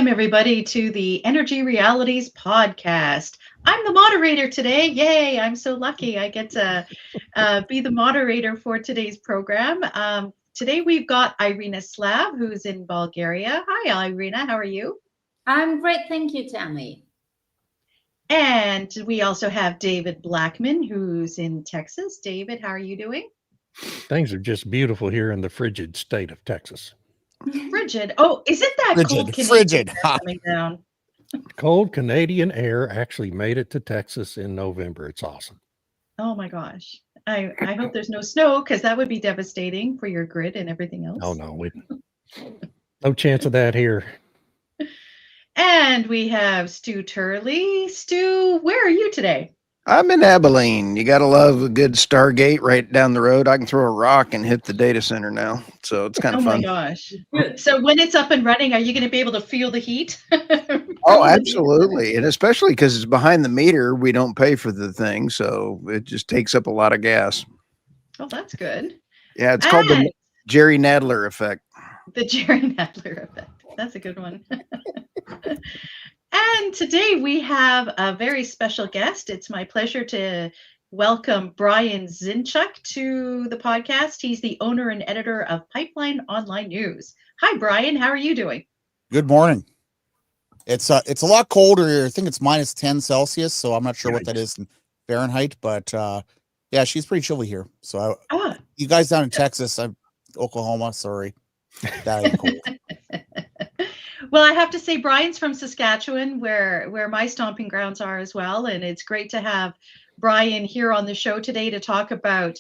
Welcome, everybody, to the Energy Realities podcast. I'm the moderator today. Yay, I'm so lucky I get to be the moderator for today's program. Today we've got Irina Slav, who's in Bulgaria. Hi, Irina. How are you? I'm great. Thank you, Tammy. And we also have David Blackman, who's in Texas. David, how are you doing? Things are just beautiful here in the frigid state of Texas. Frigid. Oh, is it that cold Canadian air coming down? Cold Canadian air actually made it to Texas in November. It's awesome. Oh my gosh. I hope there's no snow because that would be devastating for your grid and everything else. Oh, no. No chance of that here. And we have Stu Turley. Stu, where are you today? I'm in Abilene. You got to love a good Stargate right down the road. I can throw a rock and hit the data center now. So it's kind of fun. Oh my gosh. So when it's up and running, are you going to be able to feel the heat? Oh, absolutely. And especially because it's behind the meter, we don't pay for the thing. So it just takes up a lot of gas. Oh, that's good. Yeah, it's called the Jerry Nadler effect. The Jerry Nadler effect. That's a good one. And today we have a very special guest. It's my pleasure to welcome Brian Zinchuck to the podcast. He's the owner and editor of Pipeline Online News. Hi, Brian. How are you doing? Good morning. It's a lot colder here. I think it's minus 10 Celsius, so I'm not sure what that is in Fahrenheit, but yeah, she's pretty chilly here. So you guys down in Texas, I'm Oklahoma, sorry. That ain't cold. Well, I have to say, Brian's from Saskatchewan, where my stomping grounds are as well. And it's great to have Brian here on the show today to talk about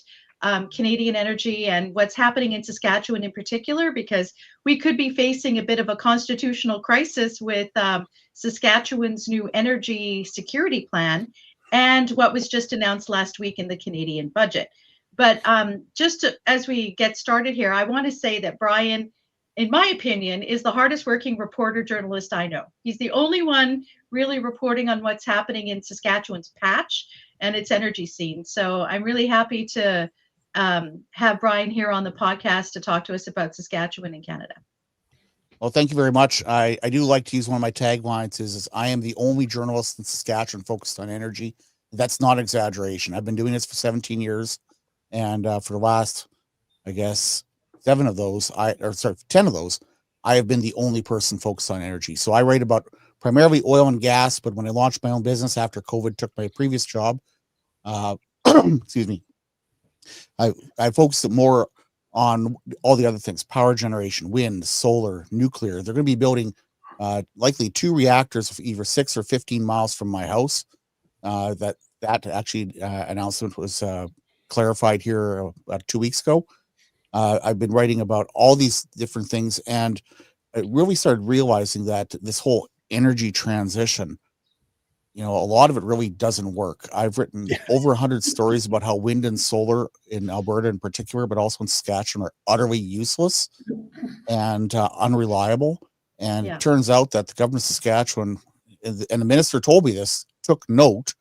Canadian energy and what's happening in Saskatchewan in particular, because we could be facing a bit of a constitutional crisis with Saskatchewan's new energy security plan and what was just announced last week in the Canadian budget. But as we get started here, I want to say that Brian, in my opinion, is the hardest working reporter journalist I know. He's the only one really reporting on what's happening in Saskatchewan's patch and its energy scene. So I'm really happy to have Brian here on the podcast to talk to us about Saskatchewan and Canada. Well, thank you very much. I do like to use one of my taglines is I am the only journalist in Saskatchewan focused on energy. That's not exaggeration. I've been doing this for 17 years. And for the last, I guess, 10 of those, I have been the only person focused on energy. So I write about primarily oil and gas, but when I launched my own business after COVID took my previous job, excuse me, I focused more on all the other things, power generation, wind, solar, nuclear. They're going to be building likely 2 reactors of either 6 or 15 miles from my house. That actually announcement was clarified here 2 weeks ago. I've been writing about all these different things, and I really started realizing that this whole energy transition, a lot of it really doesn't work. I've written over 100 stories about how wind and solar in Alberta in particular, but also in Saskatchewan, are utterly useless and unreliable. And it turns out that the government of Saskatchewan, and the minister told me this, took note.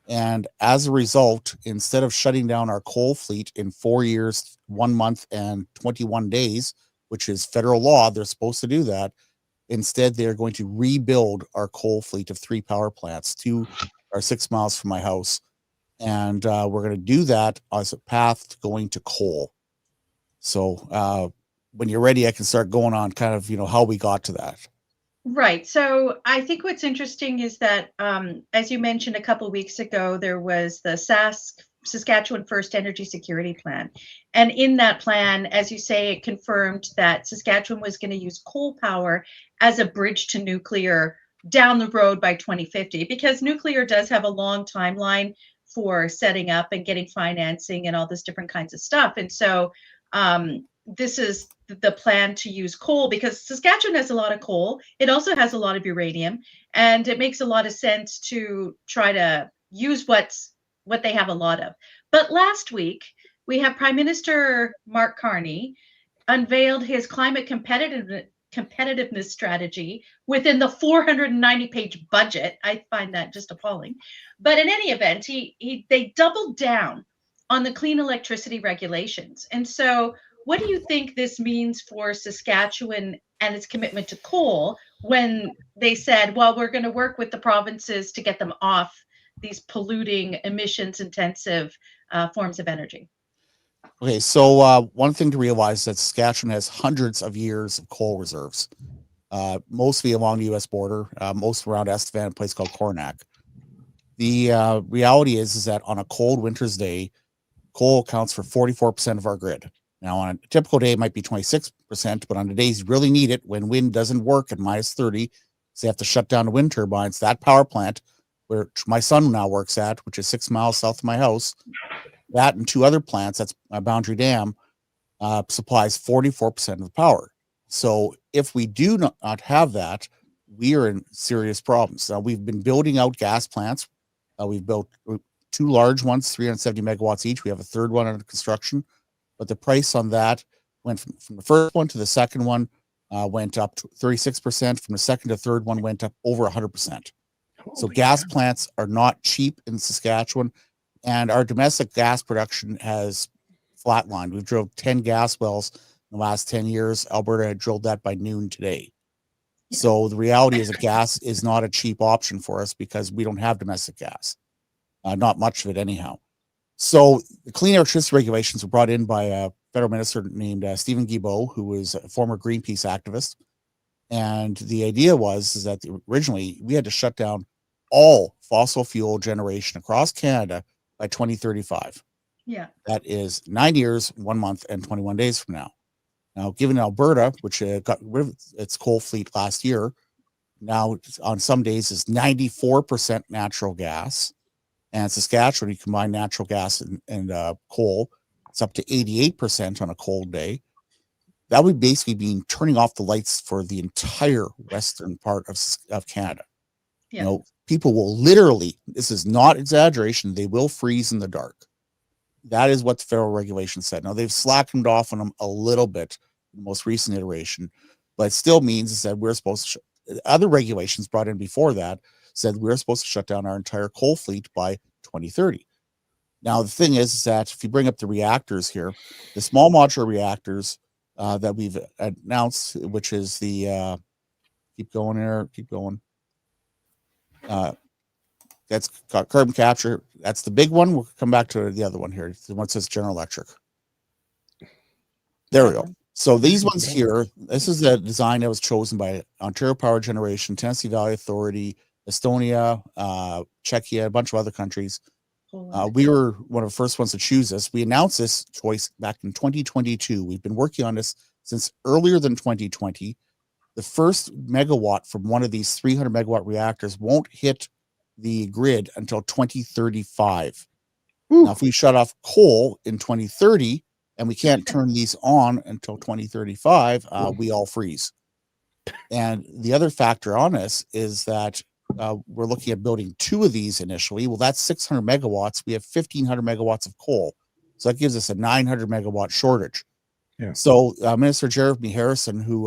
And as a result, instead of shutting down our coal fleet in 4 years, 1 month, and 21 days, which is federal law, they're supposed to do that. Instead, they're going to rebuild our coal fleet of 3 power plants. 2 are 6 miles from my house. And we're going to do that as a path to going to coal. So when you're ready, I can start going on kind of, how we got to that. Right. So I think what's interesting is that, as you mentioned a couple of weeks ago, there was the Saskatchewan First Energy Security Plan. And in that plan, as you say, it confirmed that Saskatchewan was going to use coal power as a bridge to nuclear down the road by 2050, because nuclear does have a long timeline for setting up and getting financing and all this different kinds of stuff. And so this is the plan to use coal, because Saskatchewan has a lot of coal. It also has a lot of uranium, and it makes a lot of sense to try to use what they have a lot of. But last week, we have Prime Minister Mark Carney unveiled his climate competitiveness strategy within the 490-page budget. I find that just appalling. But in any event, they doubled down on the clean electricity regulations. And so what do you think this means for Saskatchewan and its commitment to coal when they said, well, we're going to work with the provinces to get them off these polluting, emissions intensive forms of energy. Okay, so one thing to realize is that Saskatchewan has hundreds of years of coal reserves, mostly along the U.S. border, most around Estevan, a place called Coronach. The reality is that on a cold winter's day, coal accounts for 44% of our grid. Now, on a typical day, it might be 26%, but on the days you really need it, when wind doesn't work at minus 30, so they have to shut down the wind turbines. That power plant, where my son now works at, which is 6 miles south of my house, that and two other plants, that's Boundary Dam, supplies 44% of the power. So if we do not have that, we are in serious problems. Now, we've been building out gas plants. We've built two large ones, 370 megawatts each. We have a third one under construction, but the price on that went from the first one to the second one, went up to 36%. From the second to third one went up over 100%. So gas plants are not cheap in Saskatchewan, and our domestic gas production has flatlined. We've drilled 10 gas wells in the last 10 years. Alberta had drilled that by noon today. So the reality is that gas is not a cheap option for us because we don't have domestic gas. Not much of it anyhow. So the clean electricity regulations were brought in by a federal minister named Stephen Guilbeault, who was a former Greenpeace activist. And the idea is that originally we had to shut down all fossil fuel generation across Canada by 2035. Yeah. That is 9 years, 1 month, and 21 days from now. Now, given Alberta, which got rid of its coal fleet last year, now on some days is 94% natural gas. And Saskatchewan, you combine natural gas and coal, it's up to 88% on a cold day. That would basically mean turning off the lights for the entire western part of Canada. Yeah. You know, people will literally, this is not exaggeration, they will freeze in the dark. That is what the federal regulation said. Now, they've slackened off on them a little bit in the most recent iteration, but it still means that we're supposed to, other regulations brought in before that said we're supposed to shut down our entire coal fleet by 2030. Now, the thing is that if you bring up the reactors here, the small modular reactors that we've announced, which is the, keep going. That's got carbon capture. That's the big one. We'll come back to the other one here. The one that says General Electric. There we go. So these ones here, this is a design that was chosen by Ontario Power Generation, Tennessee Valley Authority, Estonia, Czechia, a bunch of other countries. We were one of the first ones to choose this. We announced this choice back in 2022. We've been working on this since earlier than 2020. The first megawatt from one of these 300 megawatt reactors won't hit the grid until 2035. Ooh. Now, if we shut off coal in 2030 and we can't turn these on until 2035, we all freeze. And the other factor on this is that we're looking at building two of these initially. Well, that's 600 megawatts. We have 1,500 megawatts of coal. So that gives us a 900 megawatt shortage. Yeah. So Minister Jeremy Harrison, who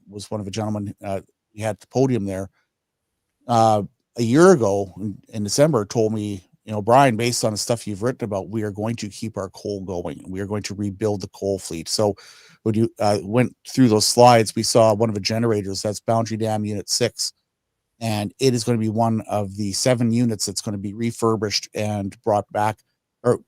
was one of the gentlemen we had at the podium there, a year ago in December told me, you know, Brian, based on the stuff you've written about, we are going to keep our coal going. We are going to rebuild the coal fleet. So when you went through those slides, we saw one of the generators, that's Boundary Dam Unit 6. And it is going to be one of the 7 units that's going to be refurbished and brought back or,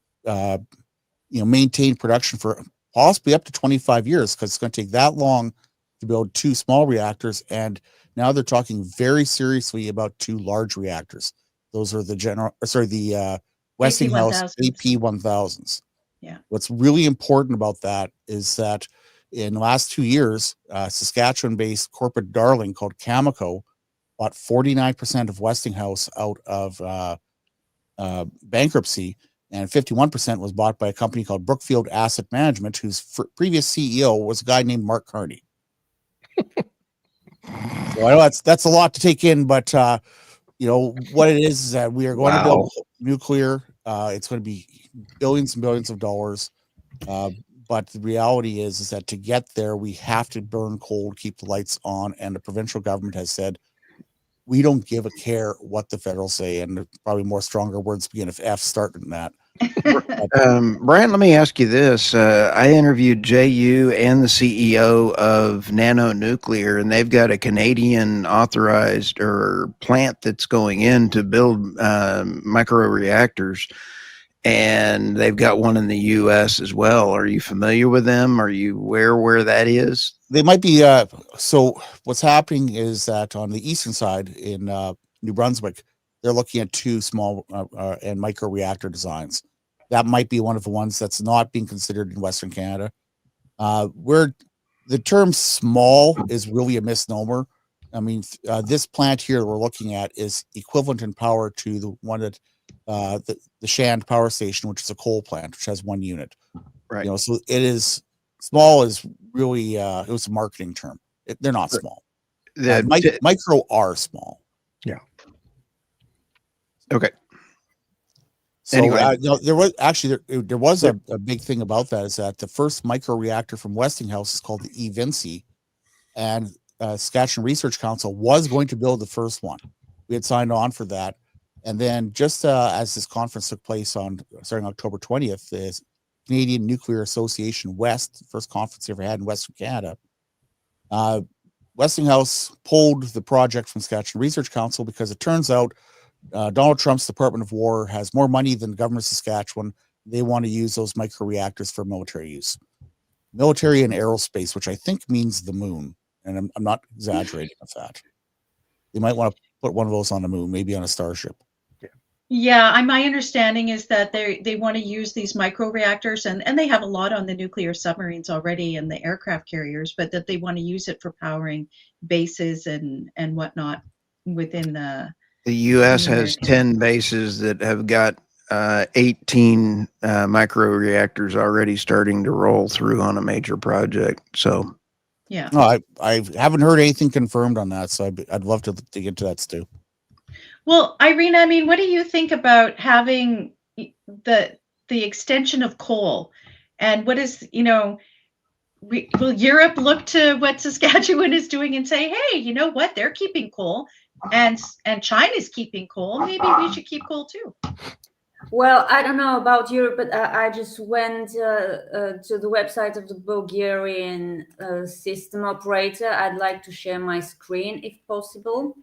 maintain production for possibly up to 25 years, because it's going to take that long to build 2 small reactors. And now they're talking very seriously about 2 large reactors. Those are the Westinghouse AP1000s. Yeah. What's really important about that is that in the last 2 years, Saskatchewan-based corporate darling called Cameco bought 49% of Westinghouse out of bankruptcy, and 51% was bought by a company called Brookfield Asset Management, whose previous CEO was a guy named Mark Carney. So I know that's a lot to take in, but what it is that we are going to build nuclear. It's going to be billions and billions of dollars. But the reality is that to get there, we have to burn coal, keep the lights on. And the provincial government has said, we don't give a care what the federal say. And probably more stronger words begin if F start than that. Brian, let me ask you this. I interviewed JU and the CEO of Nano Nuclear, and they've got a Canadian authorized or plant that's going in to build micro reactors, and they've got one in the U.S. as well. Are you familiar with them? Are you aware where that is? They might be. So what's happening is that on the eastern side in New Brunswick, they're looking at two small and micro reactor designs. That might be one of the ones that's not being considered in Western Canada. Where the term small is really a misnomer. I mean, this plant here we're looking at is equivalent in power to the one at the Shand Power Station, which is a coal plant, which has one unit. Right. You know, so it is small is really it was a marketing term. They're not small. Micro are small. Yeah. Okay. So Anyway. there was actually there was a big thing about that, is that the first micro reactor from Westinghouse is called the eVinci, and Saskatchewan Research Council was going to build the first one. We had signed on for that, and then just as this conference took place on starting October 20th, the Canadian Nuclear Association West, first conference they ever had in Western Canada, Westinghouse pulled the project from Saskatchewan Research Council because it turns out Donald Trump's Department of War has more money than the government of Saskatchewan. They want to use those micro reactors for military use, military and aerospace, which I think means the moon. And I'm not exaggerating with that. They might want to put one of those on the moon, maybe on a starship. Yeah, my understanding is that they want to use these micro reactors, and they have a lot on the nuclear submarines already and the aircraft carriers, but that they want to use it for powering bases and whatnot within the U.S. has 10 bases that have got 18 micro reactors already starting to roll through on a major project. So, yeah. No, I haven't heard anything confirmed on that, so I'd love to dig into that, Stu. Well, Irina, I mean, what do you think about having the extension of coal, and what is, will Europe look to what Saskatchewan is doing and say, hey, you know what, they're keeping coal, and China's keeping coal, maybe we should keep coal too? Well, I don't know about Europe, but I just went to the website of the Bulgarian system operator. I'd like to share my screen if possible.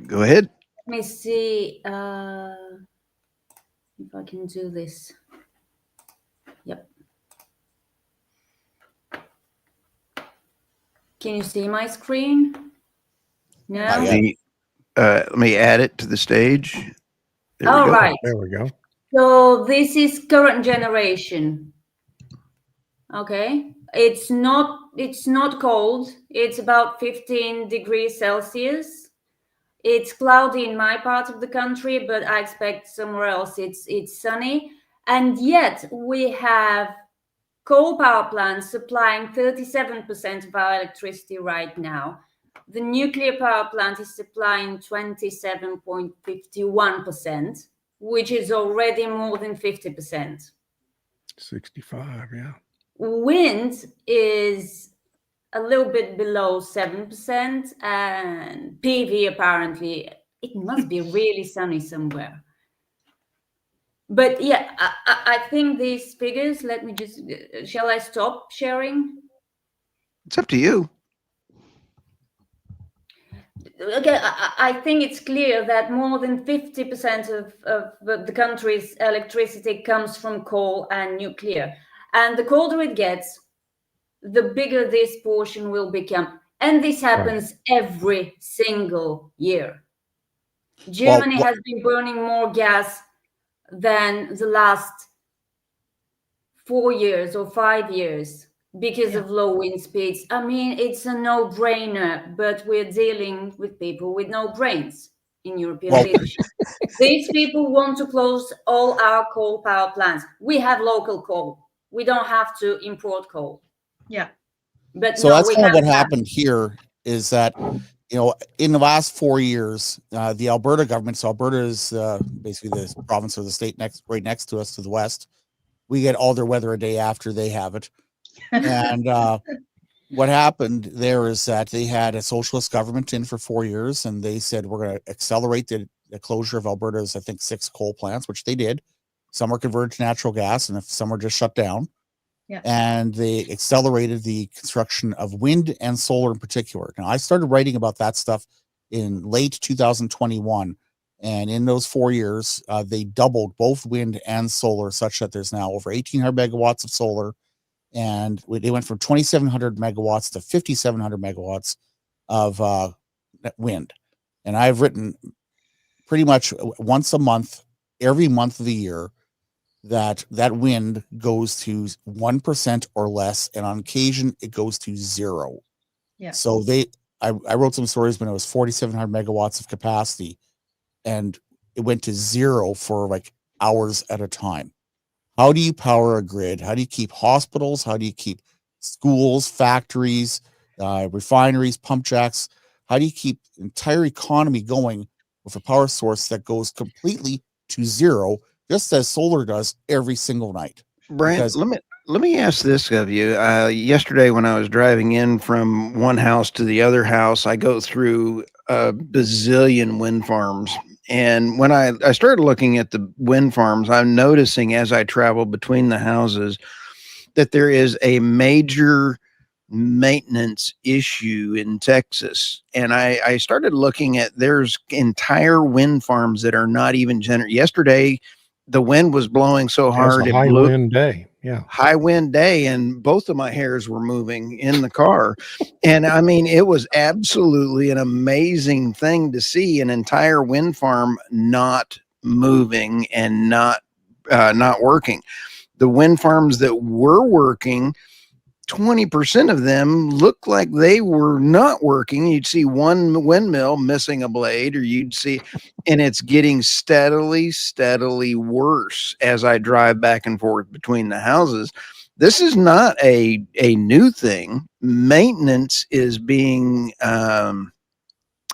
Go ahead. Let me see if I can do this. Yep. Can you see my screen? No? Let me add it to the stage. There we go. Right. There we go. So this is current generation. Okay. It's not cold. It's about 15 degrees Celsius. It's cloudy in my part of the country, but I expect somewhere else it's sunny. And yet we have coal power plants supplying 37% of our electricity right now. The nuclear power plant is supplying 27.51%, which is already more than 50%. 65, yeah. Wind is a little bit below 7%, and PV apparently, it must be really sunny somewhere. But yeah, I think these figures, let me just, shall I stop sharing? It's up to you. Okay, I think it's clear that more than 50% of the country's electricity comes from coal and nuclear. And the colder it gets, the bigger this portion will become. And this happens every single year. Germany has been burning more gas than the last 4 years or 5 years because of low wind speeds. I mean, it's a no-brainer, but we're dealing with people with no brains in European leadership. These people want to close all our coal power plants. We have local coal. We don't have to import coal. Yeah. But so that's kind of what happened here is that, in the last 4 years, the Alberta government, so Alberta is basically the province or the state right next to us to the west. We get all their weather a day after they have it. And what happened there is that they had a socialist government in for 4 years, and they said, we're going to accelerate the closure of Alberta's, I think, 6 coal plants, which they did. some are converted to natural gas, and if some are just shut down. Yeah. And they accelerated the construction of wind and solar in particular. Now, I started writing about that stuff in late 2021. And in those 4 years, they doubled both wind and solar, such that there's now over 1,800 megawatts of solar. And they went from 2,700 megawatts to 5,700 megawatts of wind. And I've written pretty much once a month, every month of the year, that wind goes to 1% or less, and on occasion it goes to 0. Yeah. So I wrote some stories when it was 4,700 megawatts of capacity, and it went to 0 for like hours at a time. How do you power a grid? How do you keep hospitals? How do you keep schools, factories, refineries, pump jacks? How do you keep the entire economy going with a power source that goes completely to 0, just as solar does every single night? Brian, Because- let me ask this of you. Yesterday, when I was driving in from one house to the other house, I go through a bazillion wind farms. And when I started looking at the wind farms, I'm noticing as I travel between the houses that there is a major maintenance issue in Texas. And I started looking at, there's entire wind farms that are not even yesterday, the wind was blowing so hard. It's a high wind day. Yeah. High wind day, and both of my hairs were moving in the car. And I mean, it was absolutely an amazing thing to see an entire wind farm not moving and not working. The wind farms that were working, 20% of them looked like they were not working. You'd see one windmill missing a blade, or you'd see, and it's getting steadily worse as I drive back and forth between the houses. This is not a new thing. Maintenance is being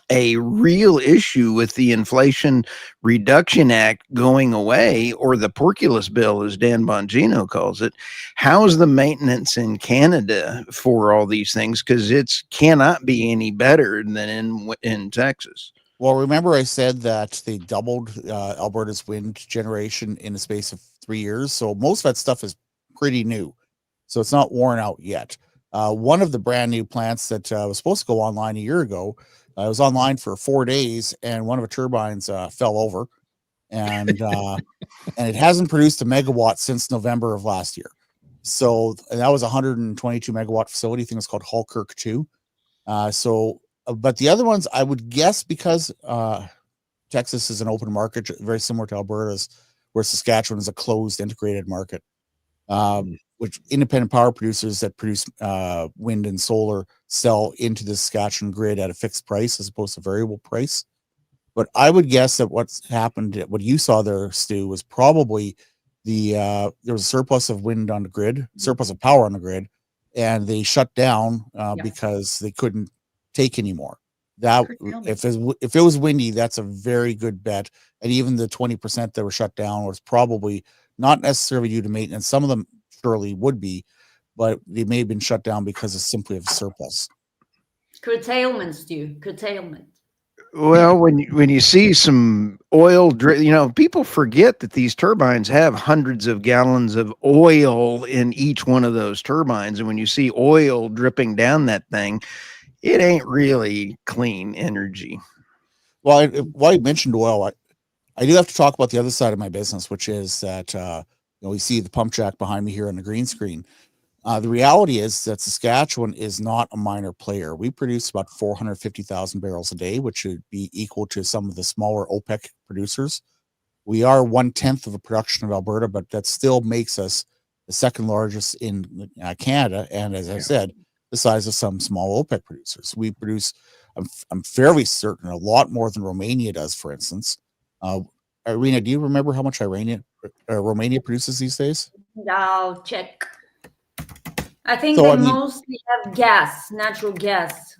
a real issue with the Inflation Reduction Act going away, or the Porculus bill, as Dan Bongino calls it. How's the maintenance in Canada for all these things? Because it's cannot be any better than in Texas. Well, remember I said that they doubled Alberta's wind generation in the space of 3 years. So most of that stuff is pretty new. So it's not worn out yet. One of the brand new plants that was supposed to go online a year ago, it was online for 4 days, and one of the turbines fell over, and it hasn't produced a megawatt since November of last year. So that was a 122 megawatt facility. I think it's called Halkirk 2. But the other ones, I would guess, because Texas is an open market, very similar to Alberta's, where Saskatchewan is a closed, integrated market, which independent power producers that produce wind and solar sell into the Saskatchewan grid at a fixed price as opposed to variable price. But I would guess that what's happened, what you saw there, Stu, was probably there was a surplus of wind on the grid, surplus of power on the grid, and they shut down because they couldn't take anymore. That if it was windy, that's a very good bet. And even the 20% that were shut down was probably not necessarily due to maintenance. Some of them surely would be, but they may have been shut down because of simply of surplus. Curtailment, Stu. Curtailment. Well, when you see some oil, people forget that these turbines have hundreds of gallons of oil in each one of those turbines. And when you see oil dripping down that thing, it ain't really clean energy. Well, while you mentioned oil, I do have to talk about the other side of my business, which is that we see the pump jack behind me here on the green screen. The reality is that Saskatchewan is not a minor player. We produce about 450,000 barrels a day, which would be equal to some of the smaller OPEC producers. We are 1/10 of the production of Alberta, but that still makes us the second largest in Canada. And as I said, the size of some small OPEC producers. We produce, I'm fairly certain, a lot more than Romania does, for instance. Irina, do you remember how much Romania produces these days? I'll check. I think So, they I mean- mostly have gas, natural gas.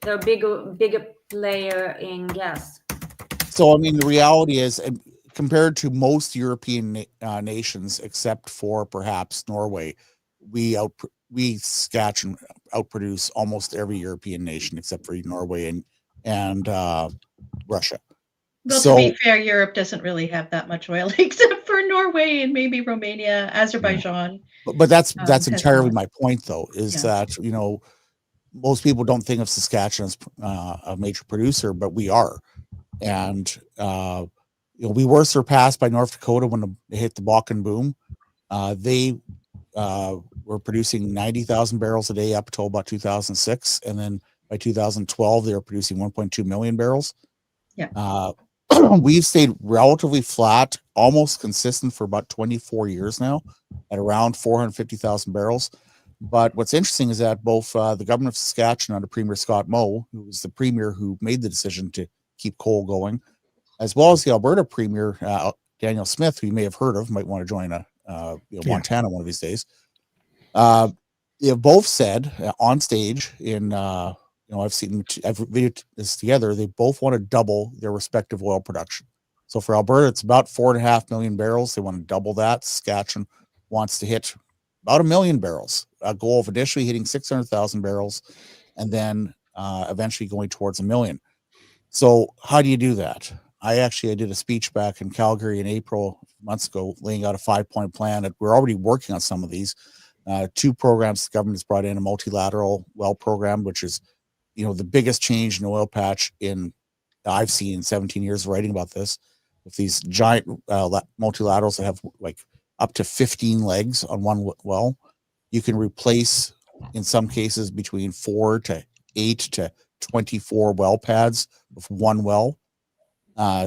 They're a bigger player in gas. So, I mean, the reality is, compared to most European nations, except for perhaps Norway, we Saskatchewan outproduce almost every European nation except for Norway and Russia. Well, So- to be fair, Europe doesn't really have that much oil except for Norway and maybe Romania, Azerbaijan. But that's has entirely not. my point, though, is Yeah. that, you know, most people don't think of Saskatchewan as a major producer, but we are. And, you know, we were surpassed by North Dakota when it hit the Bakken boom. They were producing 90,000 barrels a day up until about 2006. And then by 2012, they were producing 1.2 million barrels. Yeah. We've stayed relatively flat, almost consistent for about 24 years now at around 450,000 barrels. But what's interesting is that both the government of Saskatchewan under Premier Scott Moe, who was the premier who made the decision to keep coal going, as well as the Alberta premier, Daniel Smith, who you may have heard of, might want to join Montana one of these days. They have both said on stage in, I've videoed this together. They both want to double their respective oil production. So for Alberta, it's about 4.5 million barrels. They want to double that. Saskatchewan wants to hit about 1 million barrels, a goal of initially hitting 600,000 barrels and then eventually going towards 1 million. So how do you do that? I did a speech back in Calgary in April months ago, laying out a 5-point plan. We're already working on some of these. 2 programs the government has brought in: a multilateral well program, which is, you know, the biggest change in oil patch I've seen in 17 years of writing about this, with these giant multilaterals that have like up to 15 legs on one well. You can replace, in some cases, between 4 to 8 to 24 well pads with one well.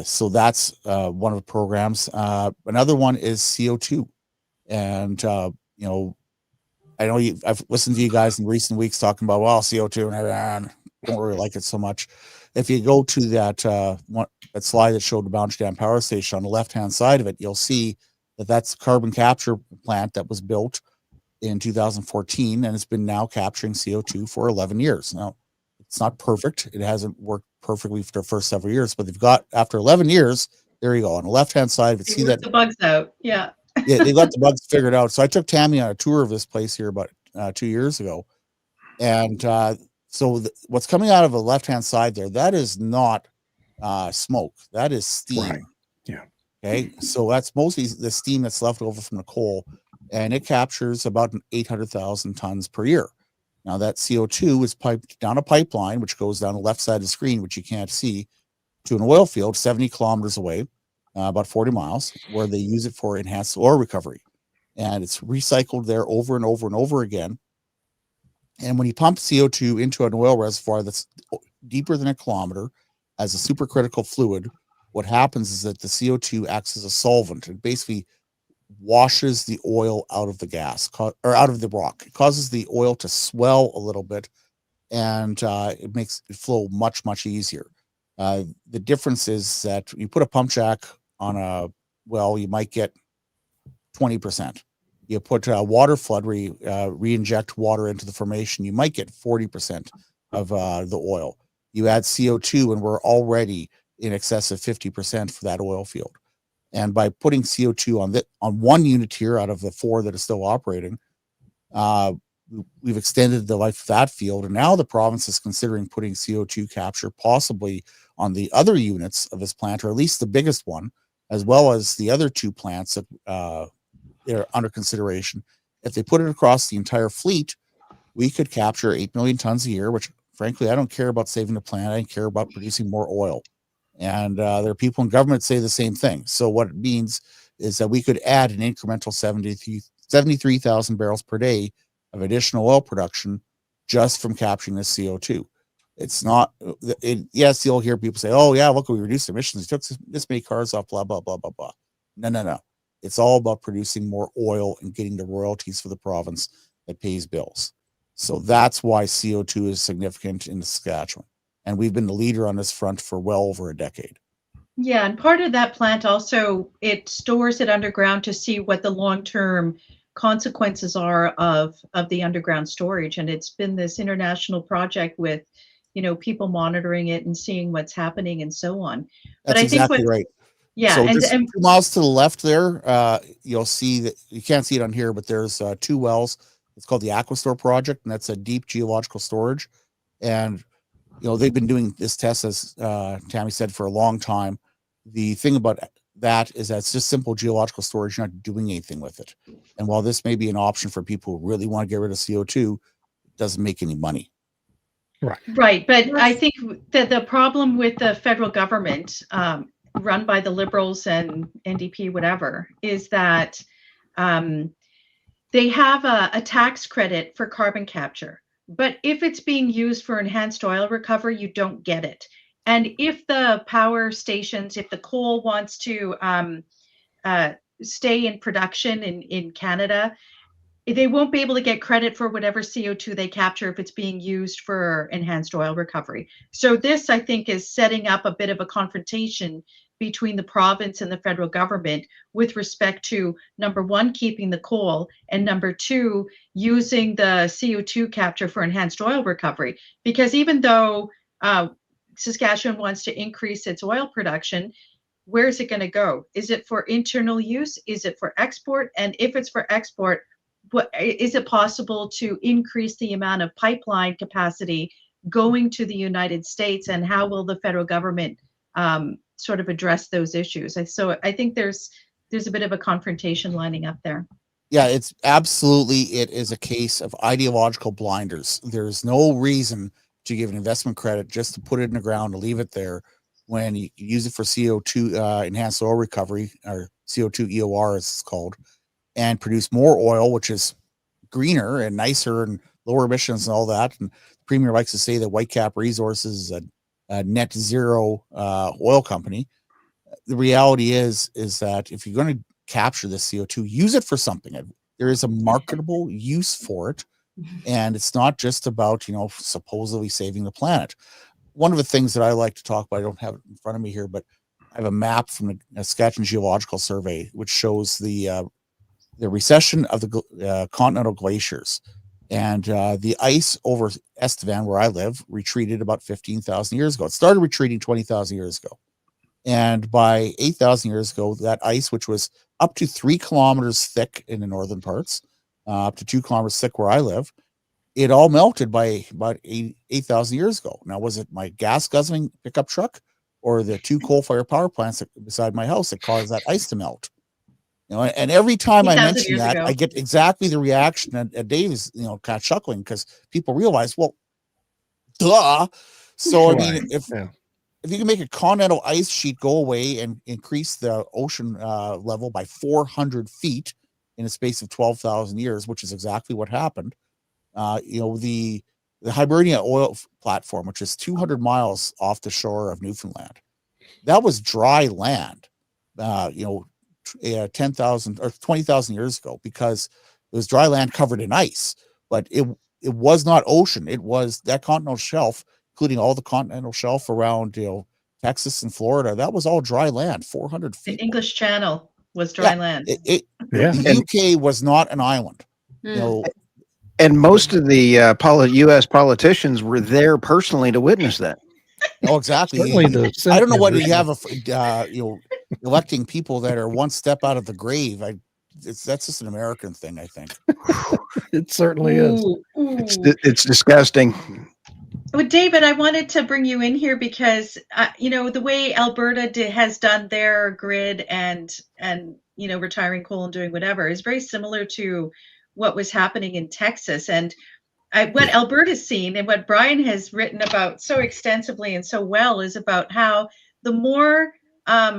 So that's one of the programs. Another one is CO2. And, you know, I know I've listened to you guys in recent weeks talking about, well, CO2, and I don't really like it so much. If you go to that that slide that showed the Boundary Dam Power Station, on the left-hand side of it, you'll see that that's a carbon capture plant that was built in 2014, and it's been now capturing CO2 for 11 years. Now, it's not perfect. It hasn't worked perfectly for the first several years, but they've got, after 11 years, there you go. On the left-hand side, if you see that the bugs out. Yeah. Yeah, they got the bugs figured out. So I took Tammy on a tour of this place here about 2 years ago. And so what's coming out of the left-hand side there, that is not smoke. That is steam. Right. Yeah. Okay. So that's mostly the steam that's left over from the coal. And it captures about 800,000 tons per year. Now that CO2 is piped down a pipeline, which goes down the left side of the screen, which you can't see, to an oil field 70 kilometers away, about 40 miles, where they use it for enhanced oil recovery. And it's recycled there over and over and over again. And when you pump CO2 into an oil reservoir that's deeper than a kilometer as a supercritical fluid, what happens is that the CO2 acts as a solvent and basically washes the oil out of the gas or out of the rock. It causes the oil to swell a little bit, and it makes it flow much, much easier. The difference is that you put a pump jack on a well, you might get 20%. You put a water flood where you re-inject water into the formation, you might get 40% of the oil. You add CO2 and we're already in excess of 50% for that oil field. And by putting CO2 on one unit here out of the 4 that is still operating, we've extended the life of that field. And now the province is considering putting CO2 capture possibly on the other units of this plant, or at least the biggest one, as well as the other 2 plants that are under consideration. If they put it across the entire fleet, we could capture 8 million tons a year, which frankly, I don't care about saving the planet. I care about producing more oil. And there are people in government say the same thing. So what it means is that we could add an incremental 73,000 barrels per day of additional oil production just from capturing this CO2. It's not, yes, you'll hear people say, oh yeah, look, we reduced emissions. We took this many cars off, blah, blah, blah, blah, blah. No. It's all about producing more oil and getting the royalties for the province that pays bills. So that's why CO2 is significant in Saskatchewan. And we've been the leader on this front for well over a decade. Yeah, and part of that plant also, it stores it underground to see what the long-term consequences are of the underground storage. And it's been this international project with, people monitoring it and seeing what's happening and so on. But I exactly think right. Yeah. So just 2 miles to the left there, you'll see that you can't see it on here, but there's 2 wells. It's called the Aquastore project, and that's a deep geological storage. And they've been doing this test, as Tammy said, for a long time. The thing about that is that it's just simple geological storage. You're not doing anything with it. And while this may be an option for people who really want to get rid of CO2, it doesn't make any money. Right. But I Yes. think that the problem with the federal government, run by the Liberals and NDP, whatever, is that they have a tax credit for carbon capture. But if it's being used for enhanced oil recovery, you don't get it. And if the power stations, if the coal wants to stay in production in Canada, they won't be able to get credit for whatever CO2 they capture if it's being used for enhanced oil recovery. So this, I think, is setting up a bit of a confrontation between the province and the federal government with respect to, number one, keeping the coal, and number two, using the CO2 capture for enhanced oil recovery. Because even though Saskatchewan wants to increase its oil production, where is it going to go? Is it for internal use? Is it for export? And if it's for export, what is it possible to increase the amount of pipeline capacity going to the United States, and how will the federal government sort of address those issues? So I think there's a bit of a confrontation lining up there. Yeah, it's absolutely, it is a case of ideological blinders. There's no reason to give an investment credit just to put it in the ground and leave it there when you use it for CO2 enhanced oil recovery, or CO2 EOR as it's called, and produce more oil, which is greener and nicer and lower emissions and all that. And the Premier likes to say that Whitecap Resources is a net zero oil company. The reality is that if you're going to capture the CO2, use it for something. There is a marketable use for it. And it's not just about, supposedly saving the planet. One of the things that I like to talk about, I don't have it in front of me here, but I have a map from the Saskatchewan Geological Survey, which shows the recession of the continental glaciers. And the ice over Estevan, where I live, retreated about 15,000 years ago. It started retreating 20,000 years ago. And by 8,000 years ago, that ice, which was up to 3 kilometers thick in the northern parts, up to 2 kilometers thick where I live, it all melted by about 8,000 years ago. Now, was it my gas guzzling pickup truck or the 2 coal-fired power plants beside my house that caused that ice to melt? And every time I mention that, I get exactly the reaction that Dave is, kind of chuckling, because people realize, well, duh. So, I mean, if you can make a continental ice sheet go away and increase the ocean level by 400 feet in a space of 12,000 years, which is exactly what happened, the Hibernia oil platform, which is 200 miles off the shore of Newfoundland, that was dry land, 10,000 or 20,000 years ago, because it was dry land covered in ice, but it was not ocean. It was that continental shelf, including all the continental shelf around, Texas and Florida. That was all dry land, 400 feet. The English Channel was dry land. The UK was not an island. And most of the U.S. politicians were there personally to witness that. Oh, exactly. I don't know whether you have electing people that are one step out of the grave. That's just an American thing, I think. It certainly is. It's disgusting. Well, David, I wanted to bring you in here because, the way Alberta has done their grid and retiring coal and doing whatever is very similar to what was happening in Texas. And what Alberta's seen and what Brian has written about so extensively and so well is about how the more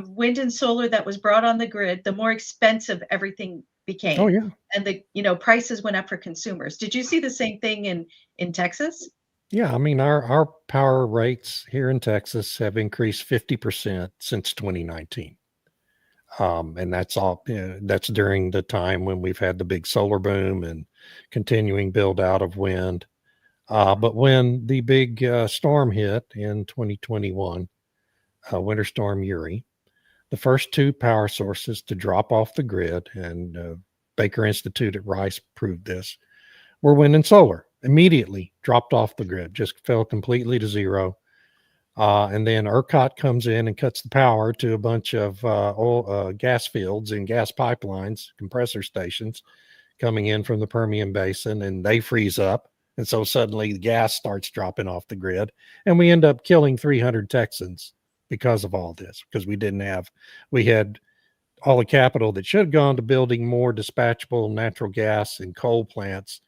wind and solar that was brought on the grid, the more expensive everything became. Oh, yeah. And the prices went up for consumers. Did you see the same thing in Texas? Yeah, I mean, our power rates here in Texas have increased 50% since 2019. And that's all, that's during the time when we've had the big solar boom and continuing build out of wind. But when the big storm hit in 2021, Winter Storm Uri, the first 2 power sources to drop off the grid, and Baker Institute at Rice proved this, were wind and solar. Immediately dropped off the grid, just fell completely to zero. And then ERCOT comes in and cuts the power to a bunch of gas fields and gas pipelines, compressor stations coming in from the Permian Basin, and they freeze up. And so suddenly the gas starts dropping off the grid, and we end up killing 300 Texans because of all this, because we had all the capital that should have gone to building more dispatchable natural gas and coal plants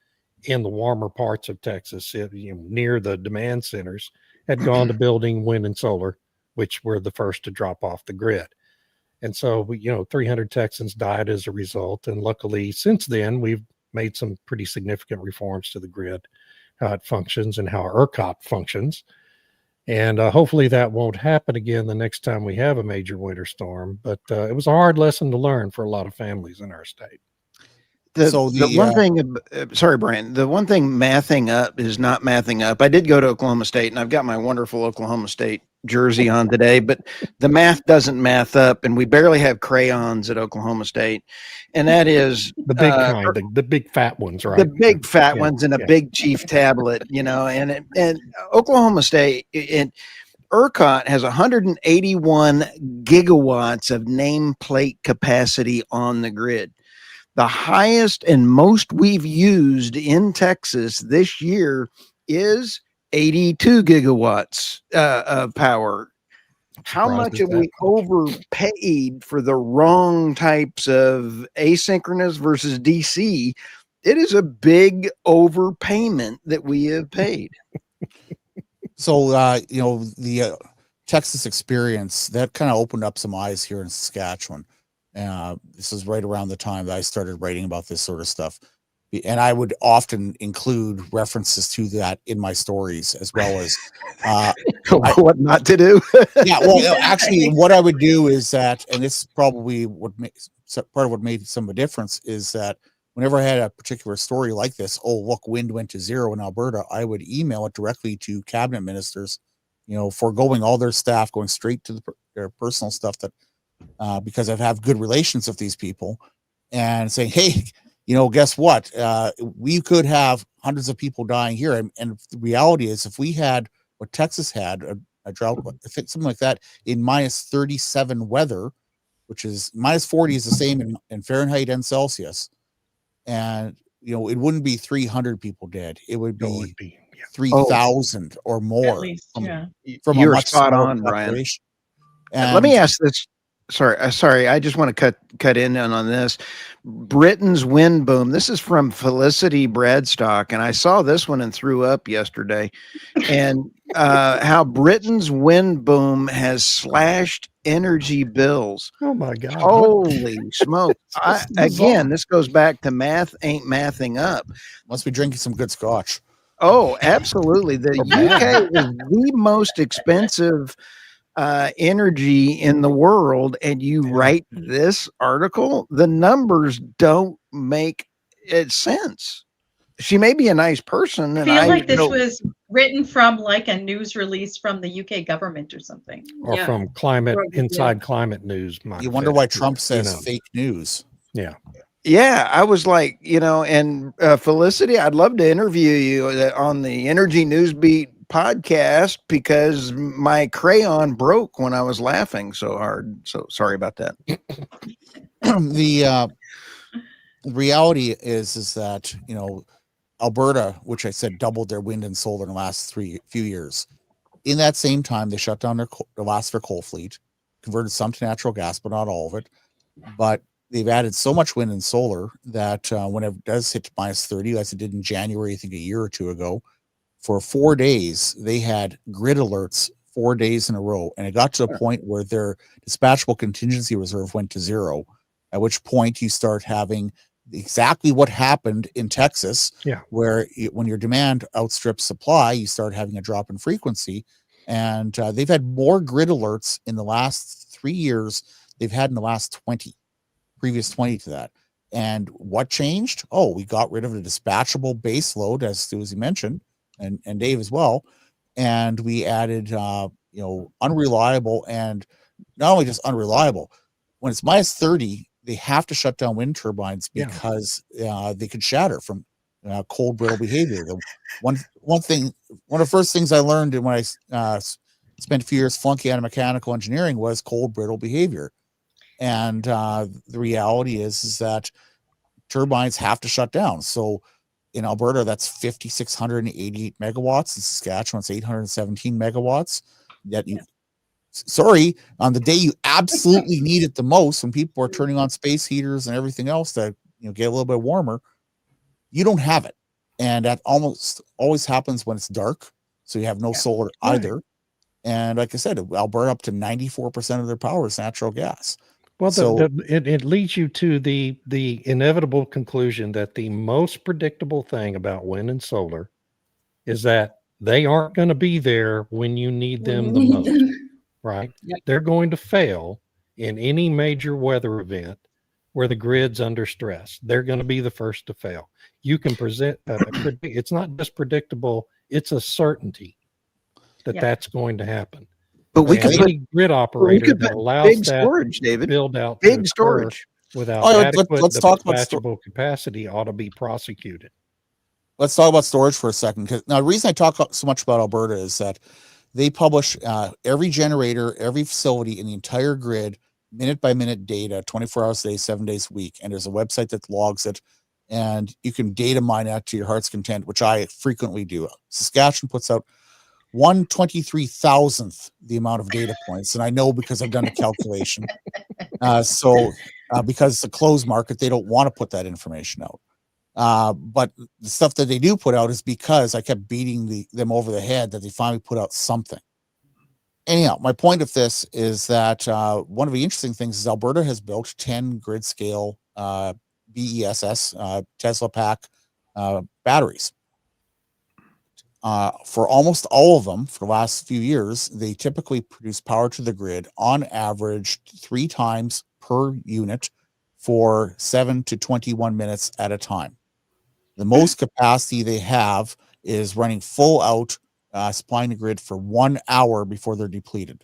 in the warmer parts of Texas, near the demand centers, had gone to building wind and solar, which were the first to drop off the grid. And so, 300 Texans died as a result. And luckily, since then, we've made some pretty significant reforms to the grid, how it functions and how ERCOT functions. And hopefully that won't happen again the next time we have a major winter storm. But it was a hard lesson to learn for a lot of families in our state. The one thing, sorry, Brian, the one thing mathing up is not mathing up. I did go to Oklahoma State, and I've got my wonderful Oklahoma State jersey on today, but the math doesn't math up, and we barely have crayons at Oklahoma State. And that is the big kind, the big fat ones, right? The big fat ones and a big chief tablet, and Oklahoma State, ERCOT has 181 gigawatts of nameplate capacity on the grid. The highest and most we've used in Texas this year is 82 gigawatts of power. How much have we overpaid for the wrong types of asynchronous versus DC? It is a big overpayment that we have paid. So, the Texas experience, that kind of opened up some eyes here in Saskatchewan. This is right around the time that I started writing about this sort of stuff. And I would often include references to that in my stories, as well as what not to do. Yeah, well, actually, what I would do is that, and this is probably part of what made some of the difference, is that whenever I had a particular story like this, look, wind went to zero in Alberta, I would email it directly to cabinet ministers, foregoing all their staff, going straight to their personal stuff, that because I have good relations with these people, and saying, hey, guess what? We could have hundreds of people dying here. And the reality is, if we had what Texas had, a drought, I think something like that, in minus 37 weather, which is minus 40 is the same in Fahrenheit and Celsius. And, it wouldn't be 300 people dead. It would be 3,000 or more. At least, from you're spot on, Brian. And let me ask this. Sorry. I just want to cut in on this. Britain's wind boom. This is from Felicity Bradstock, and I saw this one and threw up yesterday. And how Britain's wind boom has slashed energy bills. Oh my God! Holy smoke! Again, this goes back to math ain't mathing up. Must be drinking some good scotch. Oh, absolutely. The UK is the most expensive energy in the world, and you write this article, the numbers don't make sense. She may be a nice person, and I feel like this was written from like a news release from the UK government or something, or from Inside Climate News. You wonder why Trump says fake news. Yeah, I was like, and Felicity, I'd love to interview you on the Energy Newsbeat podcast, because my crayon broke when I was laughing so hard. So sorry about that. The reality is that, Alberta, which I said doubled their wind and solar in the last few years. In that same time, they shut down their last coal fleet, converted some to natural gas, but not all of it. But they've added so much wind and solar that when it does hit minus 30, as it did in January, I think a year or two ago, for 4 days, they had grid alerts 4 days in a row. And it got to a point where their dispatchable contingency reserve went to zero, at which point you start having exactly what happened in Texas, where when your demand outstrips supply, you start having a drop in frequency. And they've had more grid alerts in the last 3 years they've had in the last 20, previous 20 to that. And what changed? We got rid of the dispatchable base load, as Susie mentioned, and Dave as well. And we added, unreliable, and not only just unreliable. When it's minus 30, they have to shut down wind turbines because they could shatter from cold, brittle behavior. One of the first things I learned when I spent a few years flunking out of mechanical engineering was cold, brittle behavior. And the reality is that turbines have to shut down. So in Alberta, that's 5,688 megawatts. In Saskatchewan, it's 817 megawatts. Yet sorry, on the day you absolutely need it the most, when people are turning on space heaters and everything else to get a little bit warmer, you don't have it. And that almost always happens when it's dark. So you have no solar either. And like I said, Alberta up to 94% of their power is natural gas. Well, so it leads you to the inevitable conclusion that the most predictable thing about wind and solar is that they aren't going to be there when you need them the most, right? Yep. They're going to fail in any major weather event where the grid's under stress. They're going to be the first to fail. You can present, it's not just predictable, it's a certainty that that's going to happen. But we And could put any grid operator that allows big that storage, David. build out to Big occur storage. without let's adequate talk about dispatchable capacity ought to be prosecuted. Let's talk about storage for a second. Because now the reason I talk so much about Alberta is that they publish every generator, every facility in the entire grid, minute by minute data, 24 hours a day, 7 days a week. And there's a website that logs it, and you can data mine that to your heart's content, which I frequently do. Saskatchewan puts out 1/23,000th the amount of data points. And I know because I've done the calculation. Because it's a closed market, they don't want to put that information out. But the stuff that they do put out is because I kept beating them over the head that they finally put out something. Anyhow, my point of this is that one of the interesting things is Alberta has built 10 grid scale BESS Tesla pack batteries. For almost all of them, for the last few years, they typically produce power to the grid on average 3 times per unit for 7 to 21 minutes at a time. The most capacity they have is running full out, supplying the grid for 1 hour before they're depleted.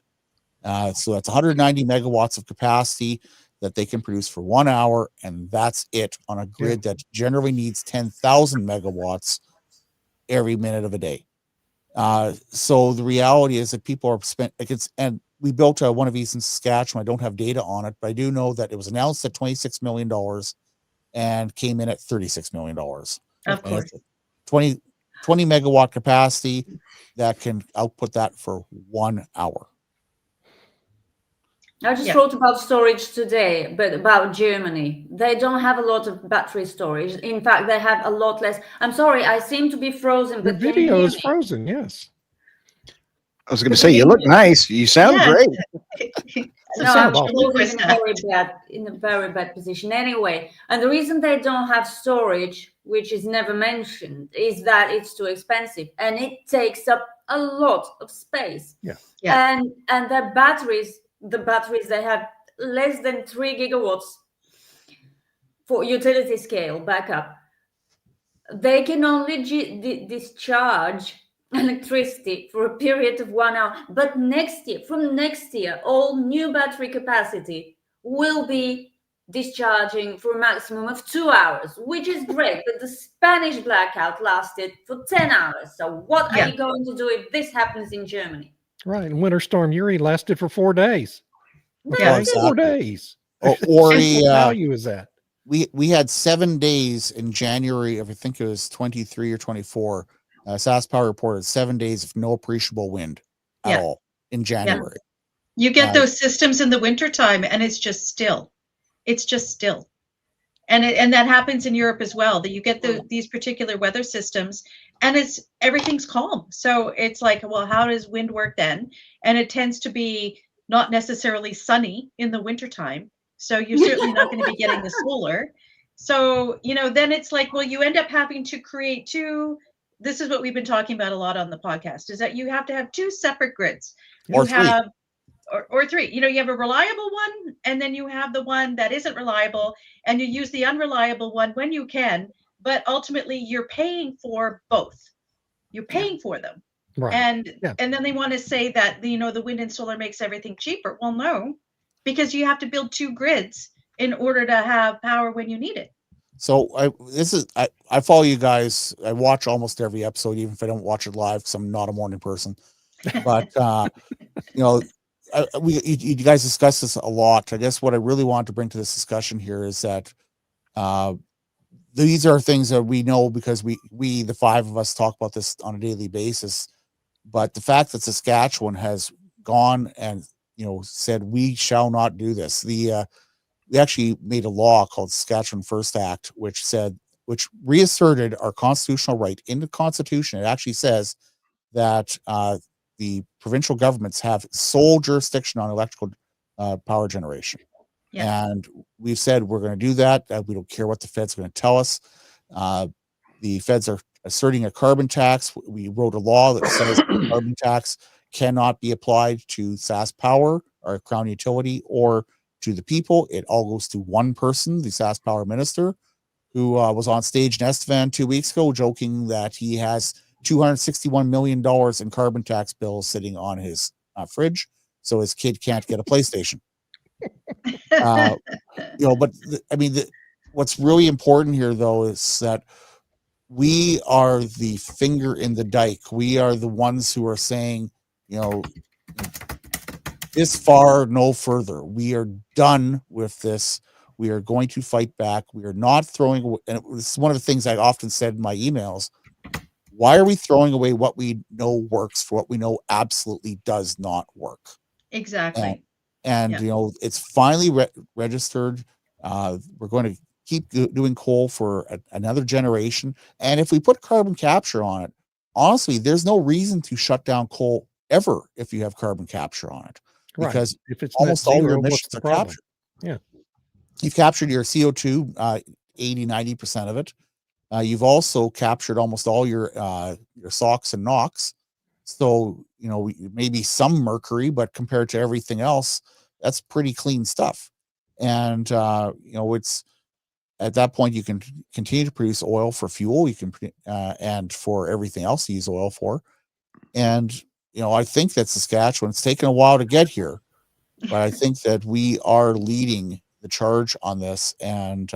So that's 190 megawatts of capacity that they can produce for 1 hour, and that's it on a grid that generally needs 10,000 megawatts every minute of a day. So the reality is that people are spent, and we built one of these in Saskatchewan. I don't have data on it, but I do know that it was announced at $26 million and came in at $36 million. Of course. 20 megawatt capacity that can output that for 1 hour. I just wrote about storage today, but about Germany. They don't have a lot of battery storage. In fact, they have a lot less. I'm sorry, I seem to be frozen, Your but can you video hear is me? frozen, yes. I was going to say, you look nice. You sound great. No, I'm awful. closing in a very bad position anyway. And the reason they don't have storage, which is never mentioned, is that it's too expensive and it takes up a lot of space. Yeah. And the batteries they have less than 3 gigawatts for utility scale backup. They can only discharge electricity for a period of 1 hour. But from next year, all new battery capacity will be discharging for a maximum of 2 hours, which is great. But the Spanish blackout lasted for 10 hours. So what are you going to do if this happens in Germany? Right. And Winter Storm Uri lasted for 4 days. Yeah, exactly. 4 days. Or what value is that? We had 7 days in January of, I think it was 23 or 24. Sask Power reported 7 days of no appreciable wind at all in January. You get those systems in the wintertime and it's just still. It's just still. And that happens in Europe as well, that you get these particular weather systems and everything's calm. So it's like, well, how does wind work then? And it tends to be not necessarily sunny in the wintertime. So you're certainly not going to be getting the solar. So, then it's like, well, you end up having to create two. This is what we've been talking about a lot on the podcast, is that you have to have 2 separate grids. Or 3. Or 3. You have a reliable one, and then you have the one that isn't reliable, and you use the unreliable one when you can, but ultimately you're paying for both. You're paying for them. Right. And then they want to say that the wind and solar makes everything cheaper. Well, no, because you have to build 2 grids in order to have power when you need it. So I follow you guys. I watch almost every episode, even if I don't watch it live, because I'm not a morning person. But you guys discuss this a lot. I guess what I really want to bring to this discussion here is that these are things that we know because we the 5 of us talk about this on a daily basis. But the fact that Saskatchewan has gone and said we shall not do this. We actually made a law called Saskatchewan First Act, which reasserted our constitutional right in the Constitution. It actually says that the provincial governments have sole jurisdiction on electrical power generation. Yeah. And we've said we're going to do that. We don't care what the Fed's going to tell us. The Feds are asserting a carbon tax. We wrote a law that says carbon tax cannot be applied to Sask Power or Crown Utility or to the people. It all goes to one person, the Sask Power minister, who was on stage in Estevan 2 weeks ago joking that he has $261 million in carbon tax bills sitting on his fridge, so his kid can't get a PlayStation. But what's really important here, though, is that we are the finger in the dike. We are the ones who are saying, this far, no further. We are done with this. We are going to fight back. We are not throwing away. And this is one of the things I often said in my emails. Why are we throwing away what we know works for what we know absolutely does not work? Exactly. And it's finally registered. We're going to keep doing coal for another generation. And if we put carbon capture on it, honestly, there's no reason to shut down coal ever if you have carbon capture on it. Because if it's almost net all your zero, what's emissions the are problem? captured. Yeah. You've captured your CO2, 80, 90% of it. You've also captured almost all your SOx and NOx. So, maybe some mercury, but compared to everything else, that's pretty clean stuff. And, it's at that point, you can continue to produce oil for fuel. You can, and for everything else you use oil for. And, I think that Saskatchewan, it's taken a while to get here, but I think that we are leading the charge on this. And,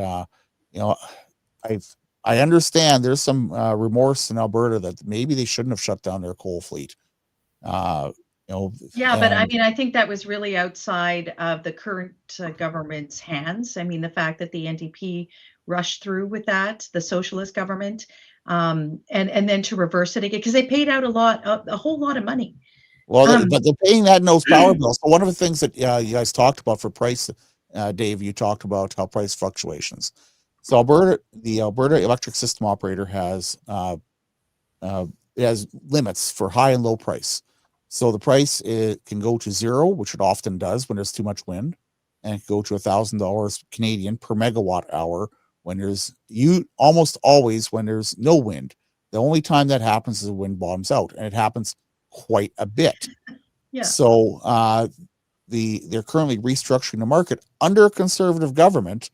I understand there's some remorse in Alberta that maybe they shouldn't have shut down their coal fleet. Yeah, but I think that was really outside of the current government's hands. The fact that the NDP rushed through with that, the socialist government, and then to reverse it again, because they paid out a whole lot of money. Well, but they're paying that in those power bills. So one of the things that you guys talked about for price, Dave, you talked about how price fluctuations. So the Alberta Electric System Operator has limits for high and low price. So the price can go to zero, which it often does when there's too much wind, and it can go to $1,000 Canadian per megawatt hour when almost always when there's no wind. The only time that happens is the wind bottoms out, and it happens quite a bit. Yeah. So they're currently restructuring the market under a conservative government,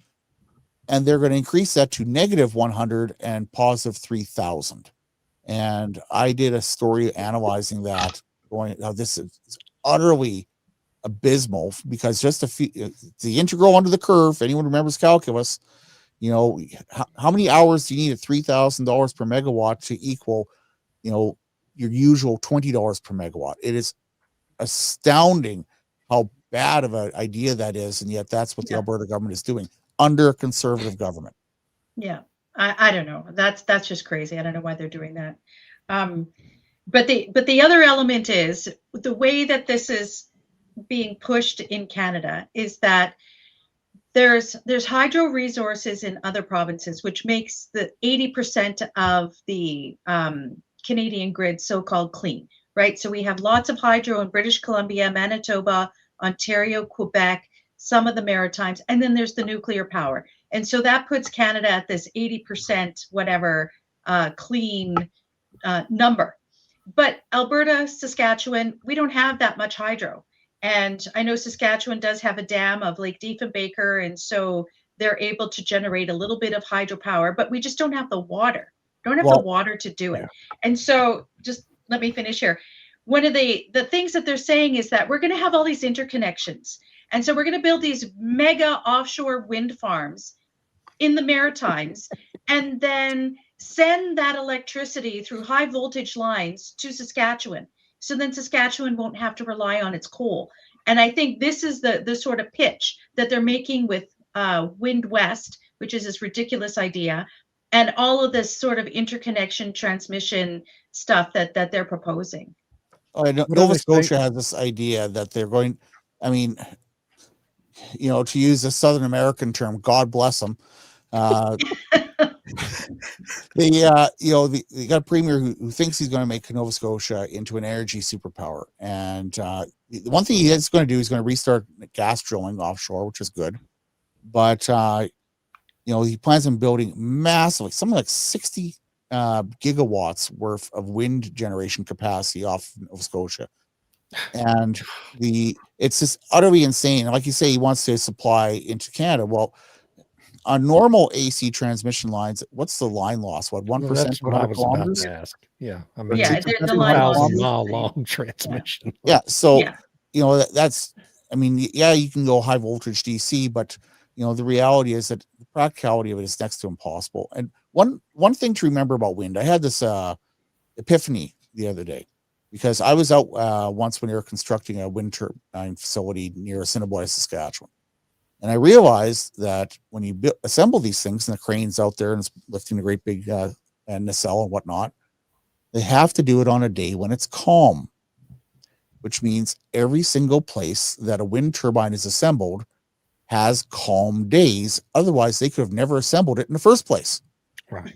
and they're going to increase that to -100 and positive 3,000. And I did a story analyzing that, going, this is utterly abysmal, because just the integral under the curve, if anyone remembers calculus, how many hours do you need at $3,000 per megawatt to equal, your usual $20 per megawatt? It is astounding how bad of an idea that is, and yet that's what the Alberta government is doing under a conservative government. Yeah, I don't know. That's just crazy. I don't know why they're doing that. But the other element is the way that this is being pushed in Canada is that there's hydro resources in other provinces, which makes the 80% of the Canadian grid so-called clean, right? So we have lots of hydro in British Columbia, Manitoba, Ontario, Quebec, some of the Maritimes, and then there's the nuclear power. And so that puts Canada at this 80% whatever clean number. But Alberta, Saskatchewan, we don't have that much hydro. And I know Saskatchewan does have a dam of Lake Diefenbaker, and so they're able to generate a little bit of hydropower, but we just don't have the water. The water to do it. And so just let me finish here. One of the things that they're saying is that we're going to have all these interconnections. And so we're going to build these mega offshore wind farms in the Maritimes and then send that electricity through high voltage lines to Saskatchewan. So then Saskatchewan won't have to rely on its coal. And I think this is the sort of pitch that they're making with Wind West, which is this ridiculous idea, and all of this sort of interconnection transmission stuff that they're proposing. Nova Scotia has this idea that they're going, I mean, to use a Southern American term, God bless them. They got a premier who thinks he's going to make Nova Scotia into an energy superpower. And the one thing he is going to do is going to restart gas drilling offshore, which is good. But he plans on building massively, something like 60 gigawatts worth of wind generation capacity off Nova Scotia. And it's just utterly insane. Like you say, he wants to supply into Canada. Well, on normal AC transmission lines, what's the line loss? What, 1%? That's what I was about to ask. Yeah, I mean, Yeah, it's a the line loss is 2,000-mile insane. long transmission. Yeah, so Yeah. that's. I mean, yeah, you can go high voltage DC, but the reality is that the practicality of it is next to impossible. And one thing to remember about wind, I had this epiphany the other day, because I was out once when they were constructing a wind turbine facility near Assiniboia, Saskatchewan. And I realized that when you assemble these things, and the crane's out there and it's lifting a great big nacelle and whatnot, they have to do it on a day when it's calm, which means every single place that a wind turbine is assembled has calm days. Otherwise, they could have never assembled it in the first place. Right.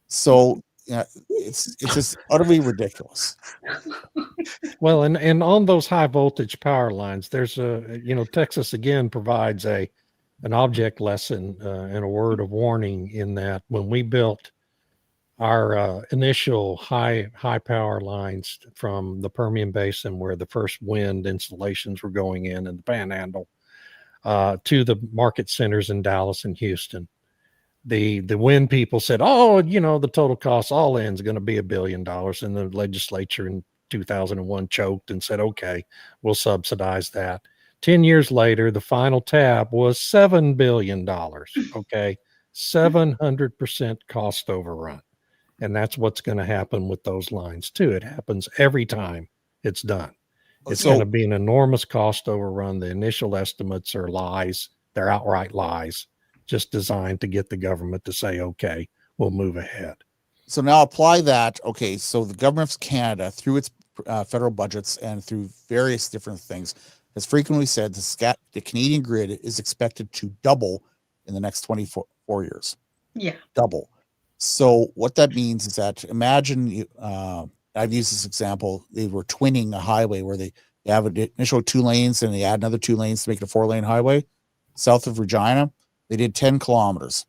So it's just utterly ridiculous. Well, and on those high voltage power lines, there's Texas again provides an object lesson and a word of warning in that when we built our initial high power lines from the Permian Basin, where the first wind installations were going in the Panhandle, to the market centers in Dallas and Houston, the wind people said, the total cost all in is going to be $1 billion. And the legislature in 2001 choked and said, okay, we'll subsidize that. 10 years later, the final tab was $7 billion. Okay. 700% cost overrun. And that's what's going to happen with those lines too. It happens every time it's done. It's going to be an enormous cost overrun. The initial estimates are lies. They're outright lies, just designed to get the government to say, okay, we'll move ahead. So now apply that. Okay, so the government of Canada, through its federal budgets and through various different things, has frequently said the Canadian grid is expected to double in the next 24 years. Yeah. Double. So what that means is that imagine, I've used this example, they were twinning a highway where they have an initial 2 lanes and they add another 2 lanes to make it a 4-lane highway. South of Regina, they did 10 kilometers.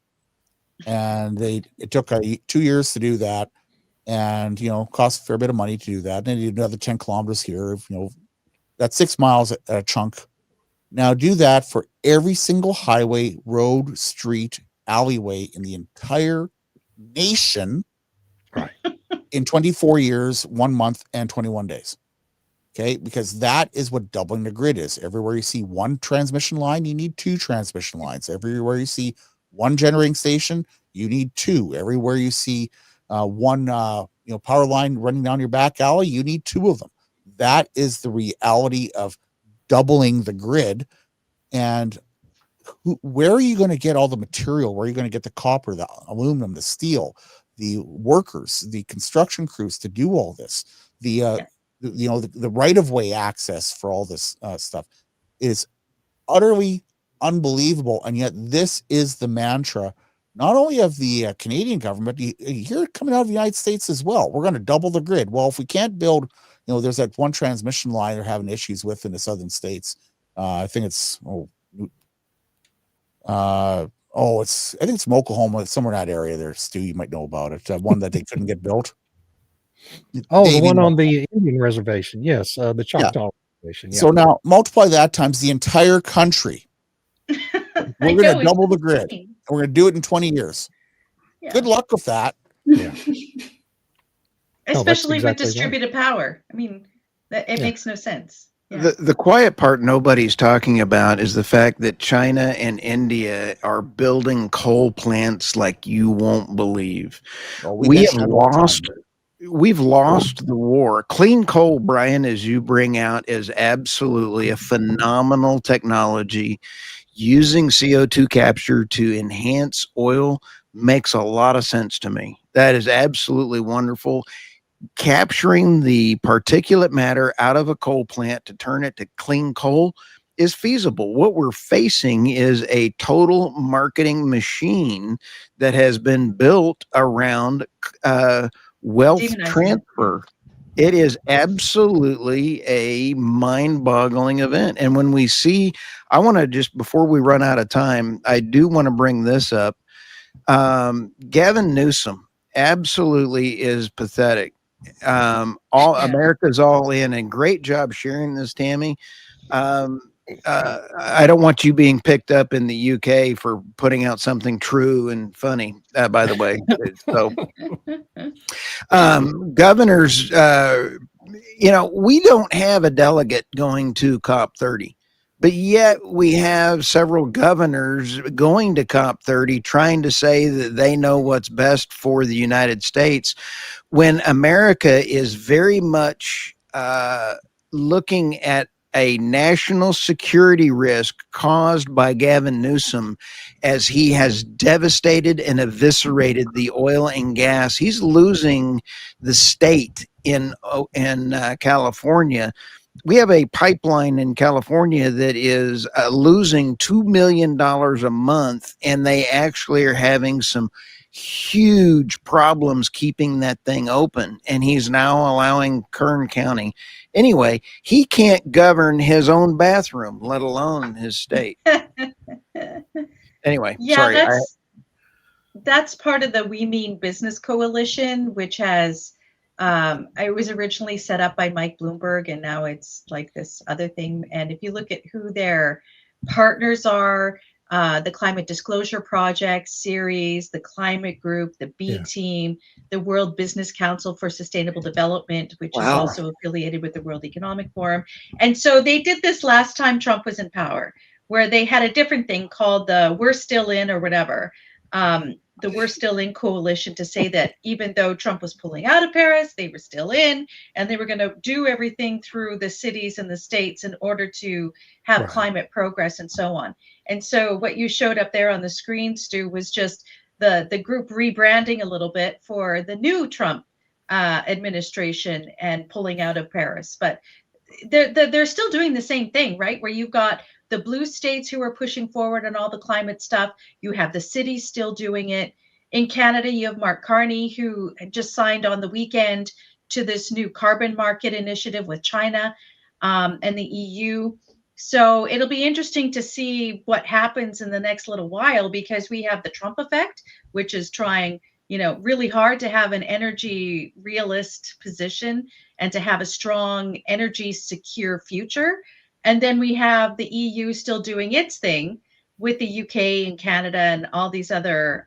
And it took 2 years to do that, and cost a fair bit of money to do that. And they did another 10 kilometers here. That's 6 miles at a chunk. Now do that for every single highway, road, street, alleyway in the entire nation, right, in 24 years, 1 month, and 21 days. Okay, because that is what doubling the grid is. Everywhere you see 1 transmission line, you need 2 transmission lines. Everywhere you see 1 generating station, you need 2. Everywhere you see 1 power line running down your back alley, you need 2 of them. That is the reality of doubling the grid. And where are you going to get all the material? Where are you going to get the copper, the aluminum, the steel, the workers, the construction crews to do all this? The right-of-way access for all this stuff is utterly unbelievable. And yet this is the mantra, not only of the Canadian government, but you hear it coming out of the United States as well. We're going to double the grid. Well, if we can't build, there's that 1 transmission line they're having issues with in the southern states. I think it's I think it's from Oklahoma, somewhere in that area there, Stu, you might know about it. One that they couldn't get built. The one on the Indian reservation. Yes. The Choctaw reservation. Yeah. So now multiply that times the entire country. We're going to double the grid. And we're going to do it in 20 years. Yeah. Good luck with that. Yeah. Especially with distributed power. I mean, it makes no sense. Yeah. The quiet part nobody's talking about is the fact that China and India are building coal plants like you won't believe. Well, we've lost the war. Clean coal, Brian, as you bring out, is absolutely a phenomenal technology. Using CO2 capture to enhance oil makes a lot of sense to me. That is absolutely wonderful. Capturing the particulate matter out of a coal plant to turn it to clean coal is feasible. What we're facing is a total marketing machine that has been built around wealth Demonizing it. transfer. It is absolutely a mind-boggling event. And when we see, I want to just, before we run out of time, I do want to bring this up. Gavin Newsom absolutely is pathetic. All America's all in, and great job sharing this, Tammy. I don't want you being picked up in the UK for putting out something true and funny, by the way. So, governors, we don't have a delegate going to COP30, but yet we have several governors going to COP30 trying to say that they know what's best for the United States, when America is very much looking at a national security risk caused by Gavin Newsom, as he has devastated and eviscerated the oil and gas. He's losing the state in California. We have a pipeline in California that is losing $2 million a month, and they actually are having some huge problems keeping that thing open. And he's now allowing Kern County. Anyway, he can't govern his own bathroom, let alone his state. Anyway, Yeah, sorry. that's part of the We Mean Business Coalition, which has it was originally set up by Mike Bloomberg, and now it's like this other thing. And if you look at who their partners are, the Climate Disclosure Project, Ceres, the Climate Group, the B Team, the World Business Council for Sustainable Development, which is also affiliated with the World Economic Forum. And so they did this last time Trump was in power, where they had a different thing called the We're Still In or whatever. The We're Still In coalition, to say that even though Trump was pulling out of Paris, they were still in, and they were going to do everything through the cities and the states in order to have climate progress and so on. And so what you showed up there on the screen, Stu, was just the group rebranding a little bit for the new Trump administration and pulling out of Paris. But they're still doing the same thing, right? Where you've got the blue states who are pushing forward on all the climate stuff. You have the cities still doing it. In Canada, you have Mark Carney, who just signed on the weekend to this new carbon market initiative with China and the EU. So it'll be interesting to see what happens in the next little while, because we have the Trump effect, which is trying, really hard to have an energy realist position and to have a strong energy secure future. And then we have the EU still doing its thing with the UK and Canada and all these other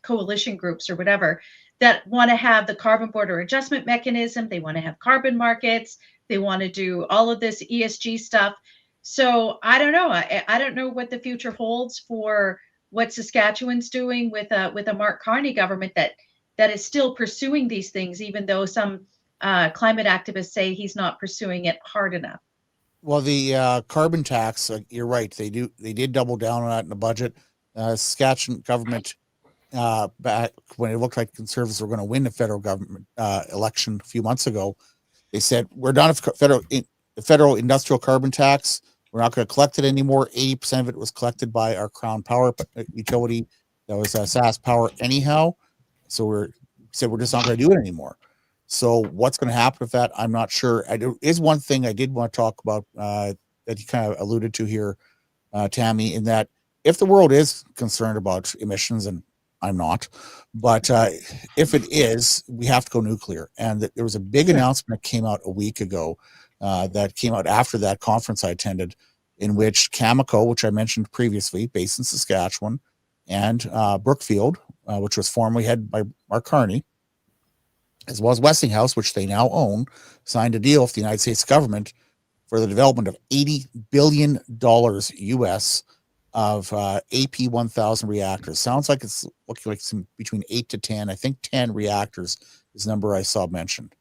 coalition groups or whatever that want to have the carbon border adjustment mechanism. They want to have carbon markets. They want to do all of this ESG stuff. So I don't know. I don't know what the future holds for what Saskatchewan's doing with a Mark Carney government that is still pursuing these things, even though some climate activists say he's not pursuing it hard enough. Well, the carbon tax, you're right. They did double down on that in the budget. Saskatchewan government, back when it looked like Conservatives were going to win the federal government election a few months ago, they said, we're done with federal industrial carbon tax. We're not going to collect it anymore. 80% of it was collected by our Crown Power utility. That was Sask Power anyhow. So we said we're just not going to do it anymore. So what's going to happen with that? I'm not sure. Is one thing I did want to talk about that you kind of alluded to here, Tammy, in that if the world is concerned about emissions, and I'm not, but if it is, we have to go nuclear. And there was a big announcement that came out a week ago that came out after that conference I attended, in which Cameco, which I mentioned previously, based in Saskatchewan, and Brookfield, which was formerly headed by Mark Carney, as well as Westinghouse, which they now own, signed a deal with the United States government for the development of $80 billion US of AP1000 reactors. Sounds like it's looking like some between 8 to 10. I think 10 reactors is the number I saw mentioned.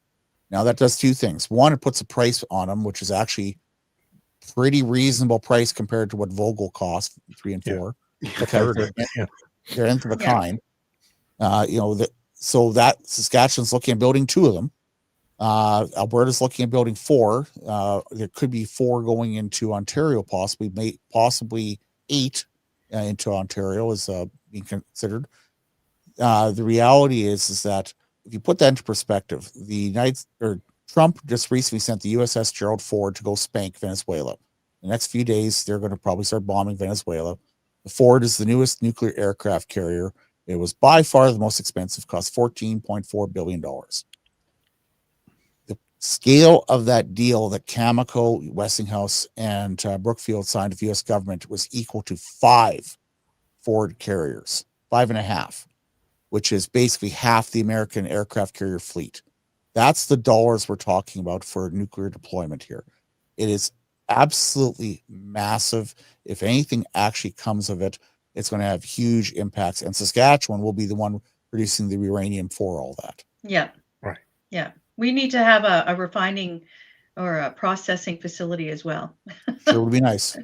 Now that does two things. One, it puts a price on them, which is actually pretty reasonable price compared to what Vogel cost, 3 and 4. Because they're nth of a kind. So that Saskatchewan's looking at building 2 of them. Alberta's looking at building 4. There could be 4 going into Ontario, possibly 8 into Ontario is being considered. The reality is that if you put that into perspective, Trump just recently sent the USS Gerald Ford to go spank Venezuela. The next few days, they're going to probably start bombing Venezuela. The Ford is the newest nuclear aircraft carrier. It was by far the most expensive, cost $14.4 billion. The scale of that deal that Cameco, Westinghouse, and Brookfield signed with the U.S. government was equal to 5 Ford carriers, 5.5, which is basically half the American aircraft carrier fleet. That's the dollars we're talking about for nuclear deployment here. It is absolutely massive. If anything actually comes of it, it's going to have huge impacts. And Saskatchewan will be the one producing the uranium for all that. Yeah. Right. Yeah. We need to have a refining or a processing facility as well. Sure would be nice.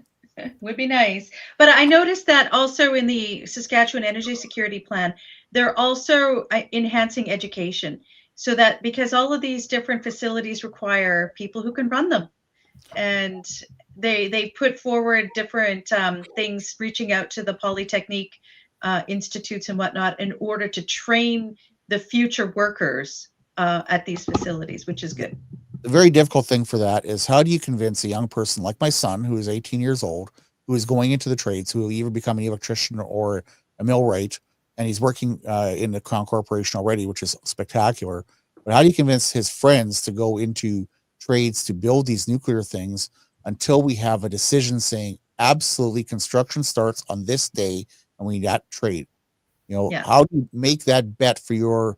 Would be nice. But I noticed that also in the Saskatchewan Energy Security Plan, they're also enhancing education so that because all of these different facilities require people who can run them. And they put forward different things, reaching out to the Polytechnique institutes and whatnot in order to train the future workers at these facilities, which is good. The very difficult thing for that is how do you convince a young person like my son, who is 18 years old, who is going into the trades, who will either become an electrician or a millwright, and he's working in the Crown Corporation already, which is spectacular. But how do you convince his friends to go into trades to build these nuclear things until we have a decision saying absolutely construction starts on this day and we need that trade? How do you make that bet for your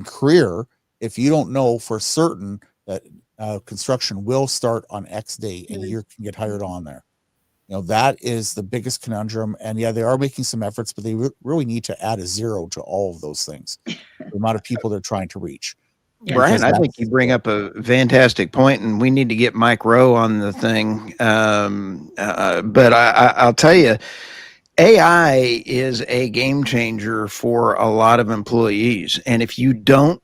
career if you don't know for certain that construction will start on X day and you can get hired on there? That is the biggest conundrum. And yeah, they are making some efforts, but they really need to add a 0 to all of those things. The amount of people they're trying to reach. Yeah. Brian, I think you bring up a fantastic point, and we need to get Mike Rowe on the thing. But I'll tell you, AI is a game changer for a lot of employees. And if you don't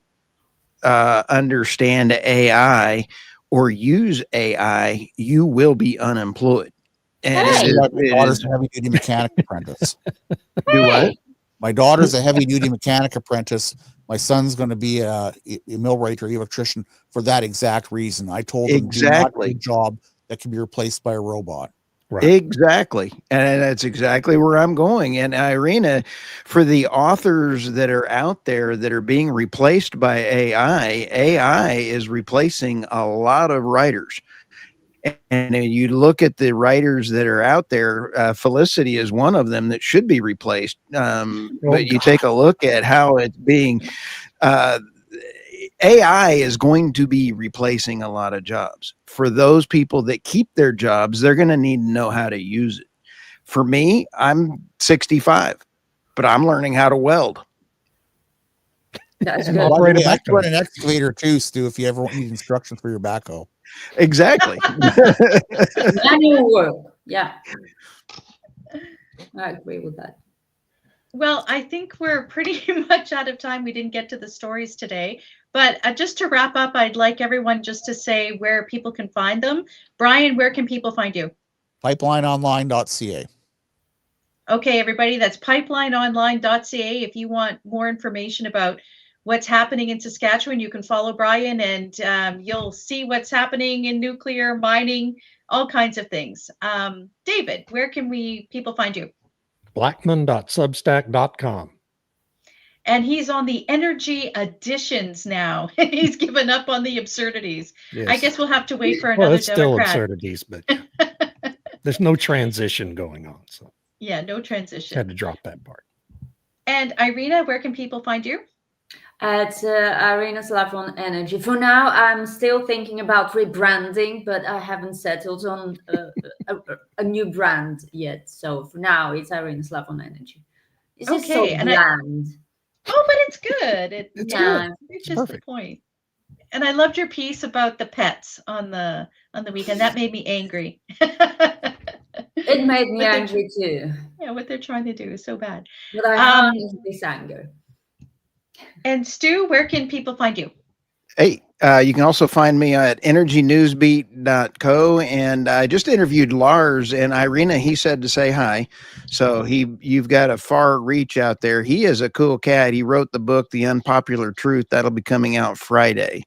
understand AI or use AI, you will be unemployed. And my daughter's a heavy-duty mechanic apprentice. Do what? My daughter's a heavy-duty mechanic apprentice. My son's going to be a millwright or electrician for that exact reason. I told him do not do a job that can be replaced by a robot. Right. Exactly. And that's exactly where I'm going. And Irina, for the authors that are out there that are being replaced by AI is replacing a lot of writers. And you look at the writers that are out there, Felicity is one of them that should be replaced. But you take a look at how it's being, AI is going to be replacing a lot of jobs. For those people that keep their jobs, they're going to need to know how to use it. For me, I'm 65, but I'm learning how to weld. That's And good. operate a I can run backhoe. an excavator too, Stu, if you ever need instructions for your backhoe. Exactly. Manual work. Yeah. I agree with that. Well, I think we're pretty much out of time. We didn't get to the stories today. But just to wrap up, I'd like everyone just to say where people can find them. Brian, where can people find you? PipelineOnline.ca. Okay, everybody, that's PipelineOnline.ca. If you want more information about what's happening in Saskatchewan, you can follow Brian and you'll see what's happening in nuclear, mining, all kinds of things. David, where can people find you? Blackman.substack.com. And he's on the energy additions now. He's given up on the absurdities. Yes. I guess we'll have to wait for another Well, it's still Democrat. absurdities, but there's no transition going on. So yeah, no transition. had to drop that part. And Irina, where can people find you? At Irina Slavon Energy. For now, I'm still thinking about rebranding, but I haven't settled on a new brand yet. So for now, it's Irina Slavon Energy. It's just so bland. Oh, but it's good. It's good. good. It's just the point. And I loved your piece about the pets on the weekend. That made me angry. It made me angry too. Yeah, what they're trying to do is so bad. But I harness this anger. And Stu, where can people find you? Hey, you can also find me at energynewsbeat.co. And I just interviewed Lars and Irina. He said to say hi. So you've got a far reach out there. He is a cool cat. He wrote the book, The Unpopular Truth. That'll be coming out Friday.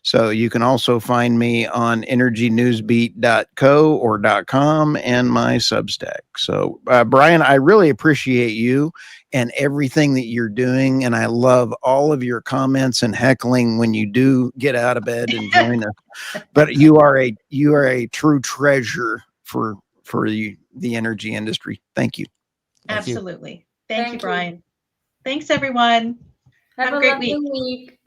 So you can also find me on energynewsbeat.co or .com and my Substack. So, Brian, I really appreciate you and everything that you're doing. And I love all of your comments and heckling when you do get out of bed and join us. But you are a true treasure for the energy industry. Thank you. Thank you. Absolutely. Thank you, Thank you. Brian. Thanks, everyone. Have Have a a great lovely week. week.